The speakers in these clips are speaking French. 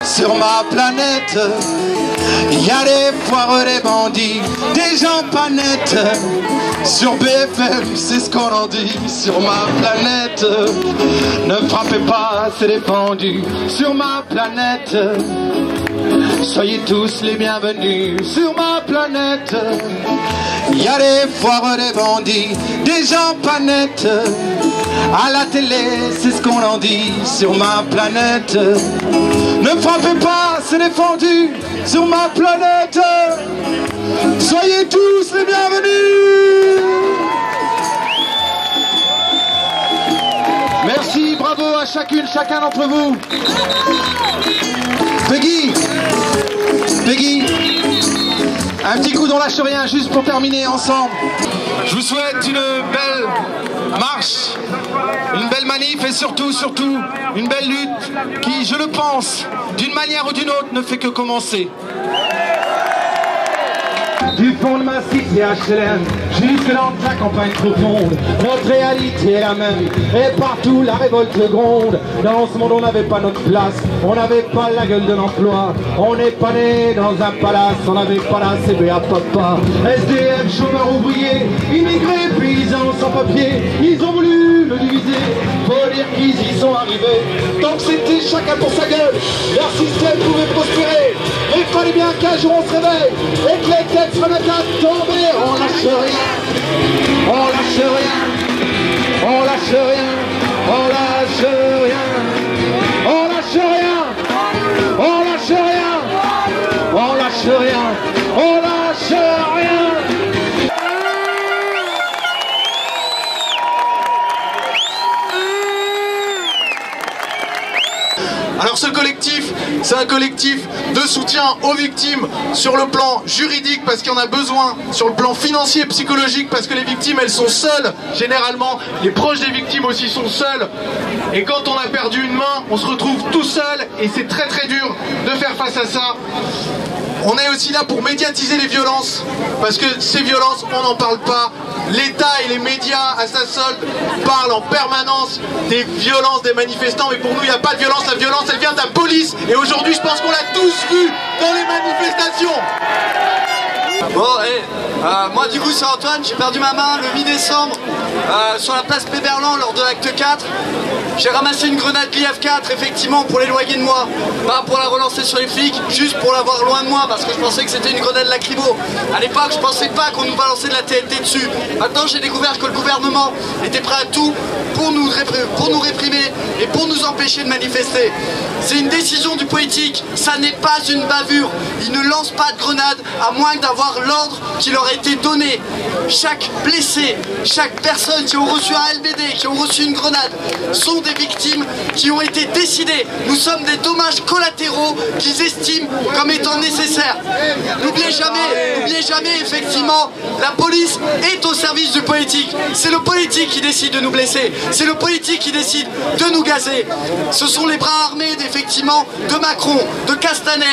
Sur ma planète, il y a des foireux, des bandits, des gens pas nets. Sur BFM, c'est ce qu'on en dit. Sur ma planète, ne frappez pas, c'est défendu. Sur ma planète, soyez tous les bienvenus. Sur ma planète, il y a des foireux, des bandits, des gens pas nets. À la télé, c'est ce qu'on en dit. Sur ma planète, ne frappez pas, c'est défendu. Sur ma planète, soyez tous les bienvenus. Merci, bravo à chacune, chacun d'entre vous. Peggy, un petit coup d'on lâche rien, juste pour terminer ensemble. Je vous souhaite une belle marche, une belle manif et surtout une belle lutte qui, je le pense, d'une manière ou d'une autre, ne fait que commencer. Du fond de ma cité HLM, jusque dans la campagne profonde, notre réalité est la même, et partout la révolte gronde. Dans ce monde on n'avait pas notre place, on n'avait pas la gueule de l'emploi, on n'est pas né dans un palace, on n'avait pas la CBA papa. SDF, chômeurs ouvriers, immigrés, paysans sans papier, ils ont voulu le diviser, faut dire qu'ils y sont arrivés. Tant que c'était chacun pour sa gueule, leur système pouvait prospérer, mais il fallait bien qu'un jour on se réveille, et que les têtes se mettent à tomber. On lâche rien, on lâche rien, on lâche rien, on lâche rien, on lâche rien, on lâche rien, on lâche rien, on lâche rien. Alors ce collectif, c'est un collectif de soutien aux victimes sur le plan juridique parce qu'il y en a besoin, sur le plan financier et psychologique parce que les victimes elles sont seules, généralement les proches des victimes aussi sont seuls et quand on a perdu une main on se retrouve tout seul et c'est très très dur de faire face à ça. On est aussi là pour médiatiser les violences, parce que ces violences, on n'en parle pas. L'État et les médias à sa solde parlent en permanence des violences des manifestants, mais pour nous, il n'y a pas de violence. La violence, elle vient de la police. Et aujourd'hui, je pense qu'on l'a tous vu dans les manifestations. Bon, moi du coup c'est Antoine, j'ai perdu ma main le 8 décembre sur la place Péberlan lors de l'acte 4. J'ai ramassé une grenade l'IF4 effectivement pour l'éloigner de moi, pas pour la relancer sur les flics, juste pour l'avoir loin de moi parce que je pensais que c'était une grenade lacrymo. À l'époque je pensais pas qu'on nous balançait de la TNT dessus. Maintenant j'ai découvert que le gouvernement était prêt à tout pour nous réprimer et pour nous empêcher de manifester. C'est une décision du politique, ça n'est pas une bavure. Ils ne lancent pas de grenade à moins d'avoir l'ordre qui leur a été donné. Chaque blessé, chaque personne qui ont reçu un LBD, qui ont reçu une grenade, sont des victimes qui ont été décidées. Nous sommes des dommages collatéraux qu'ils estiment comme étant nécessaires. N'oubliez jamais, effectivement, la police est au service du politique. C'est le politique qui décide de nous blesser. C'est le politique qui décide de nous gazer. Ce sont les bras armés, effectivement, de Macron, de Castaner,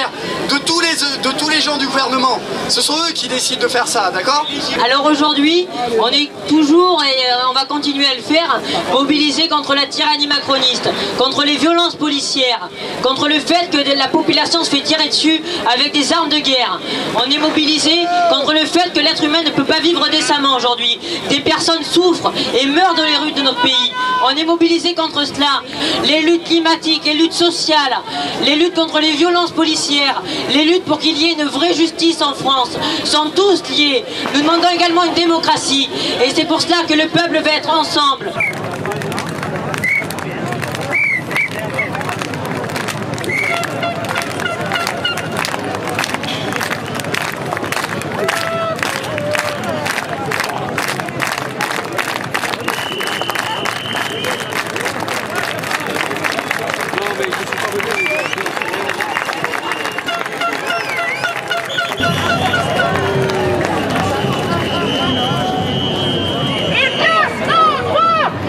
de tous les gens du gouvernement. Ce sont eux qui décident de faire ça, d'accord? Alors aujourd'hui, on est toujours, et on va continuer à le faire, mobilisés contre la tyrannie macroniste, contre les violences policières, contre le fait que la population se fait tirer dessus avec des armes de guerre. On est mobilisés contre le fait que l'être humain ne peut pas vivre décemment aujourd'hui. Des personnes souffrent et meurent dans les rues de notre pays. On est mobilisés contre cela. Les luttes climatiques, les luttes sociales, les luttes contre les violences policières, les luttes pour qu'il y ait une vraie justice en France sont tous liés. Nous demandons également une démocratie et c'est pour cela que le peuple va être ensemble.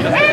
Et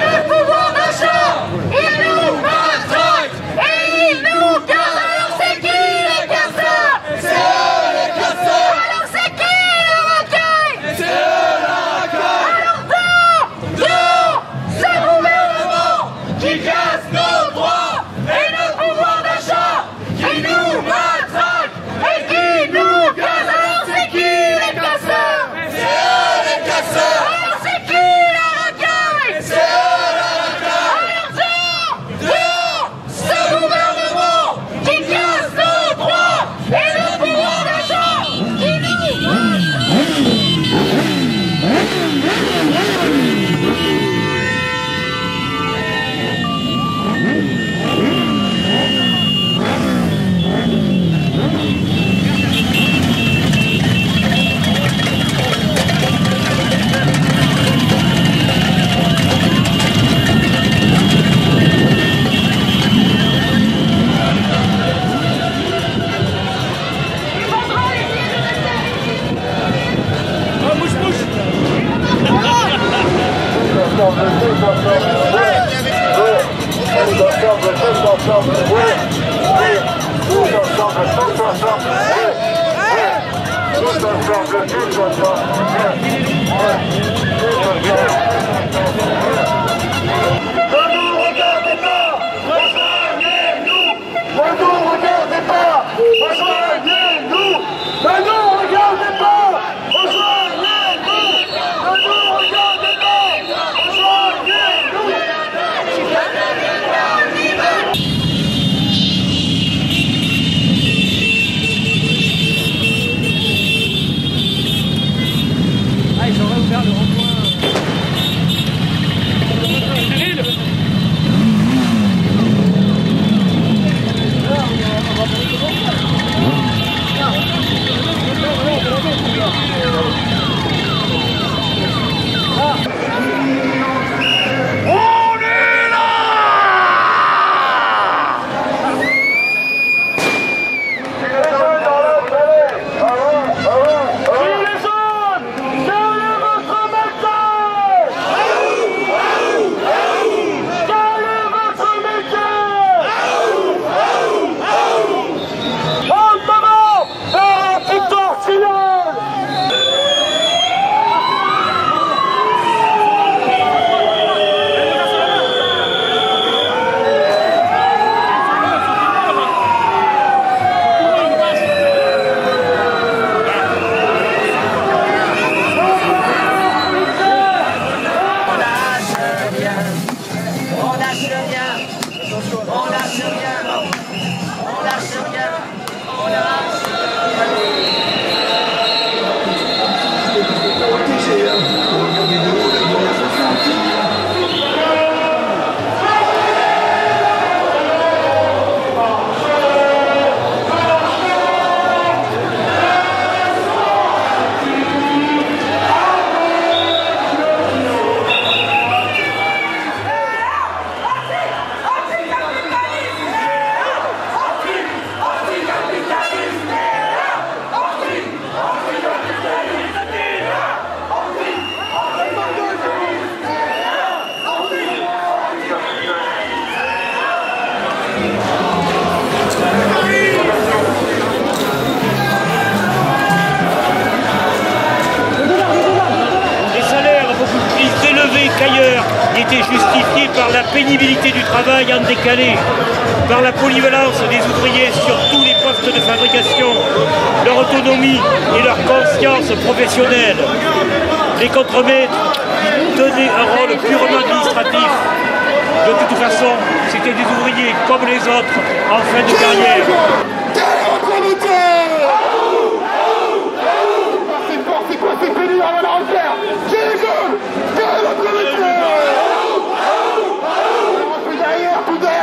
qu'ailleurs, il était justifié par la pénibilité du travail en décalé, par la polyvalence des ouvriers sur tous les postes de fabrication, leur autonomie et leur conscience professionnelle. Les contremaîtres tenaient un rôle purement administratif. De toute façon, c'était des ouvriers comme les autres en fin de carrière. C'est quoi ces pénibles à la refaire? Gilets jaunes! Quel est notre métier?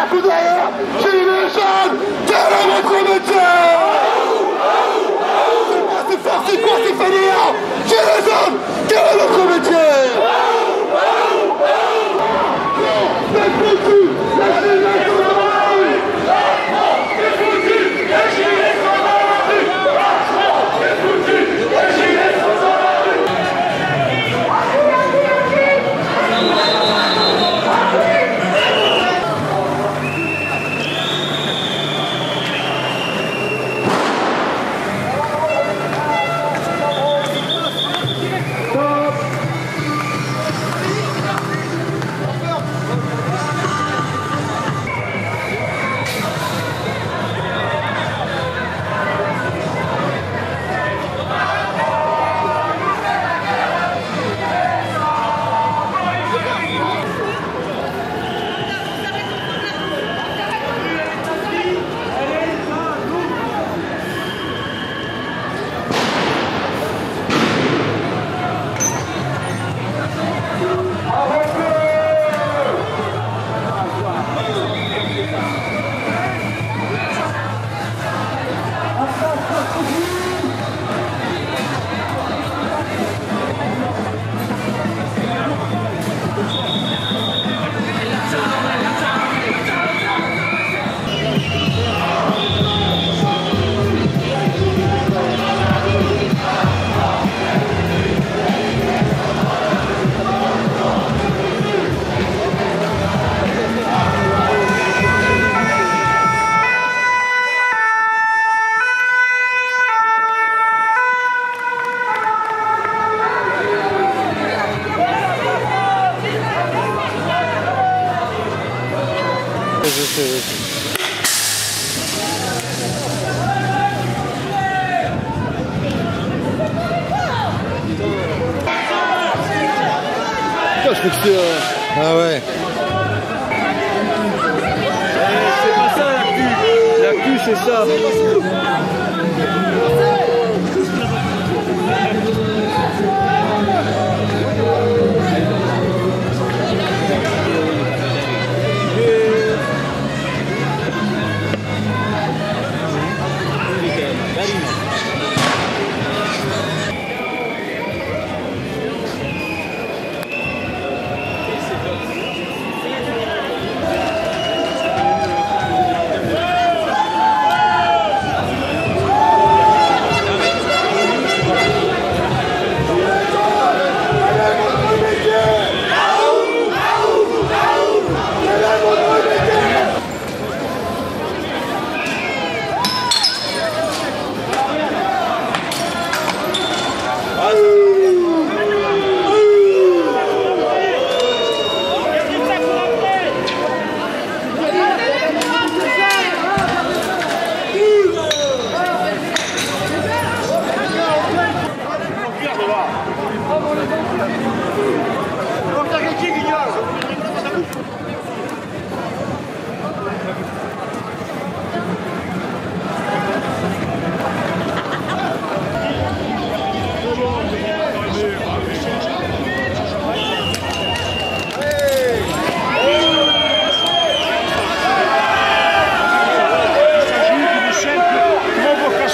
Tout derrière! Gilets jaunes! Quel est notre métier? C'est quoi ces fainéants? Gilets jaunes! Quel est notre métier? C'est foutu! La jeunesse au travail! C'est foutu! Ah ouais. C'est pas ça l'actu. L'actu c'est ça.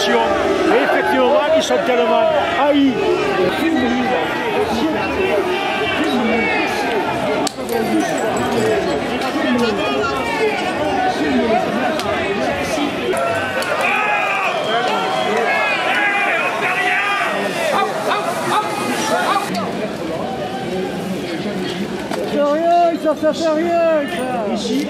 Et effectivement, ils sont tellement haïs. Ça fait rien, ça. Ici.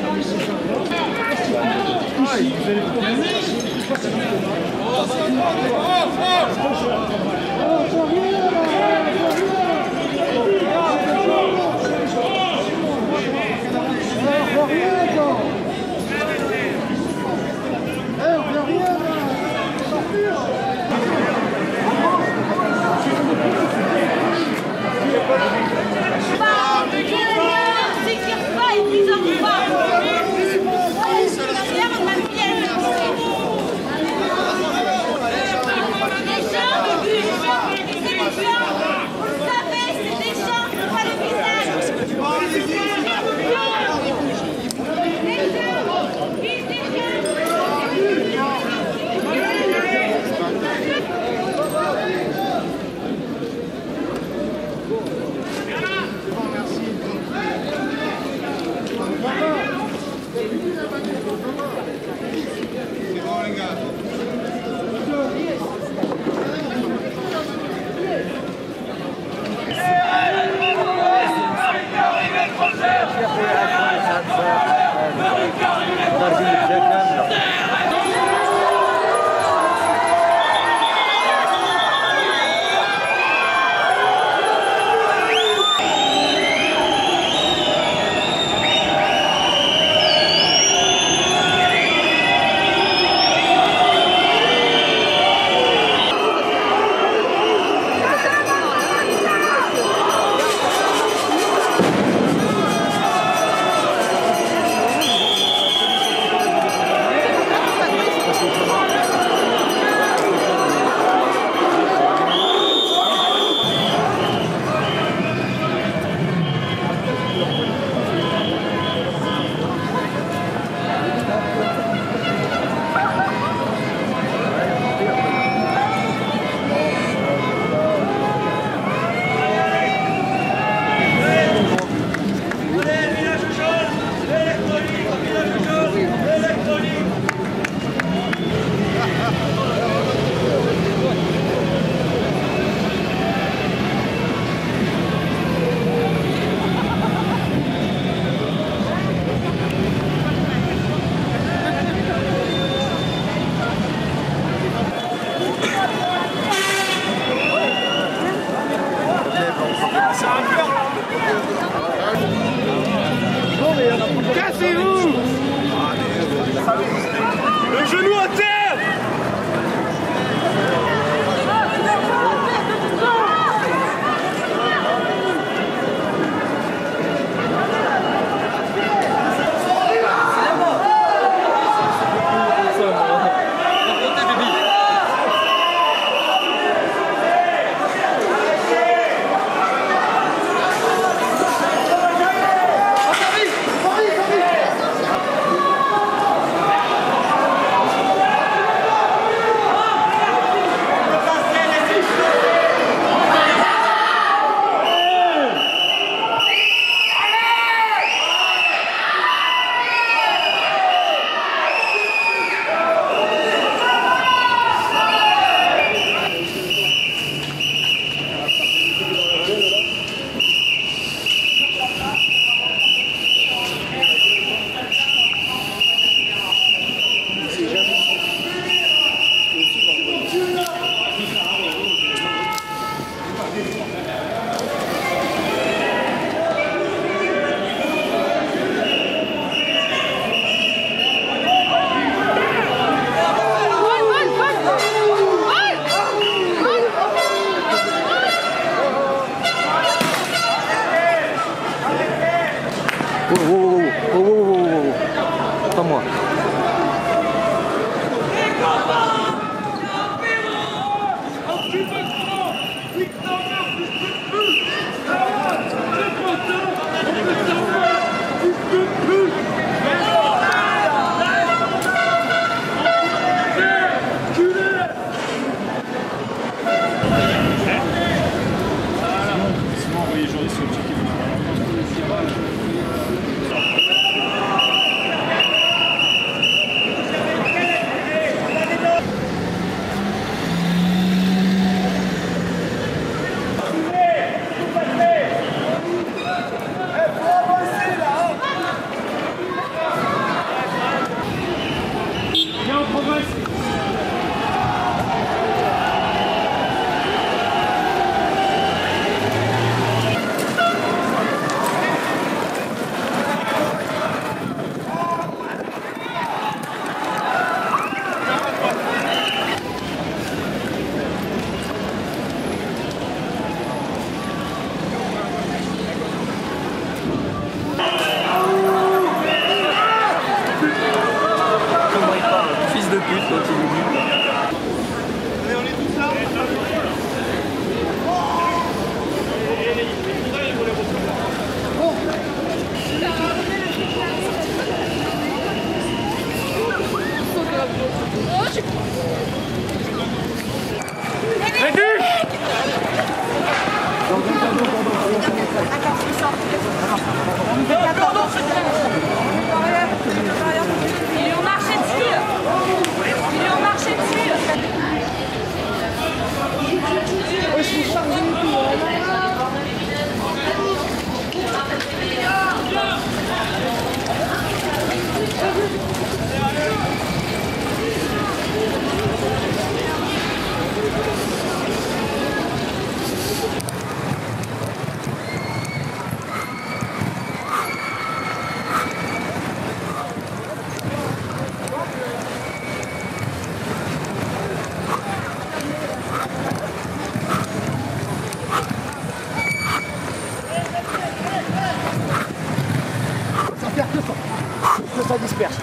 Ça disperse.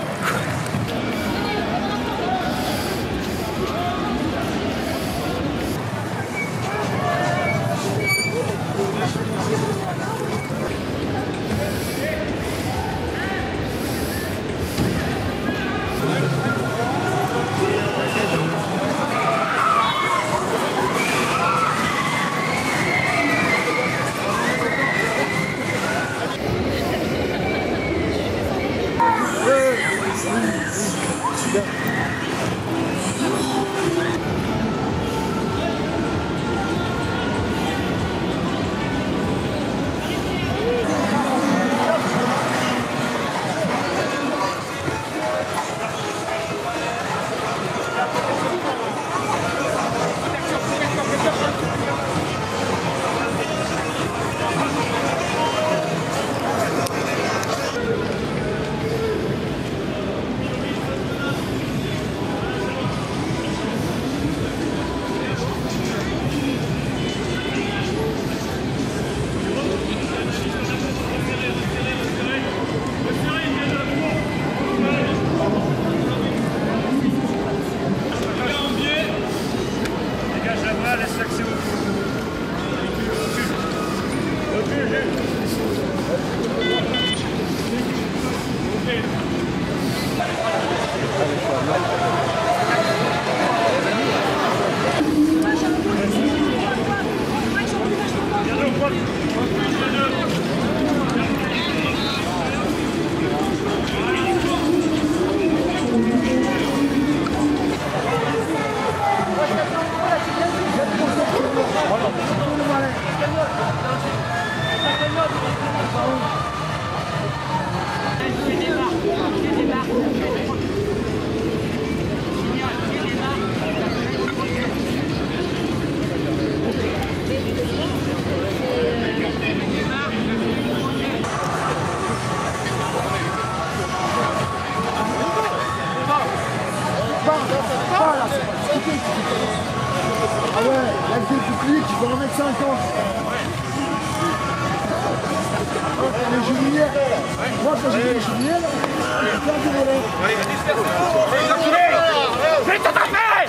Ah ouais, la vie du public, il faut en mettre 50. Les jubilés, moi quand j'ai fait les jubilés, j'ai perdu mon lait. Vite, t'as fait!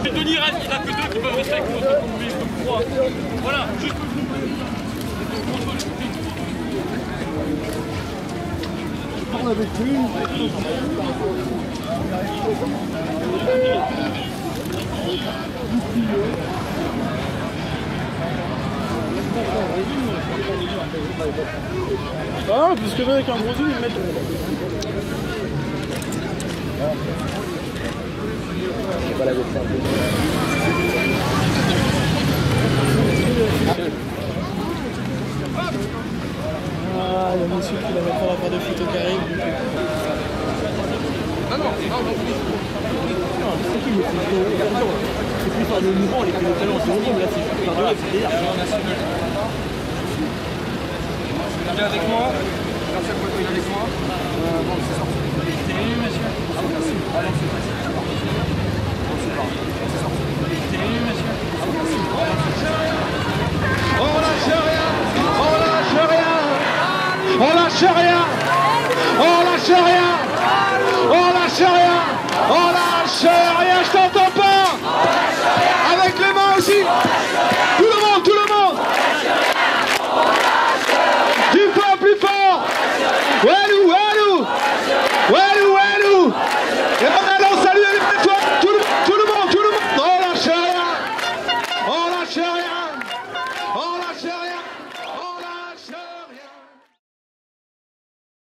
Denis reste, il n'a que deux qui peuvent rester avec nous, comme 3. Voilà, juste On avait plus. Ah, parce que là, avec un gros zoom, ils mettent. C'est pas la gauche. Ah, le monsieur qui n'avait pas la part de photo qui arrive. Non, c'est qui le c'est plus par le mouvement, les talons, c'est horrible, là, c'est par là, c'est derrière. Viens avec moi, avec moi.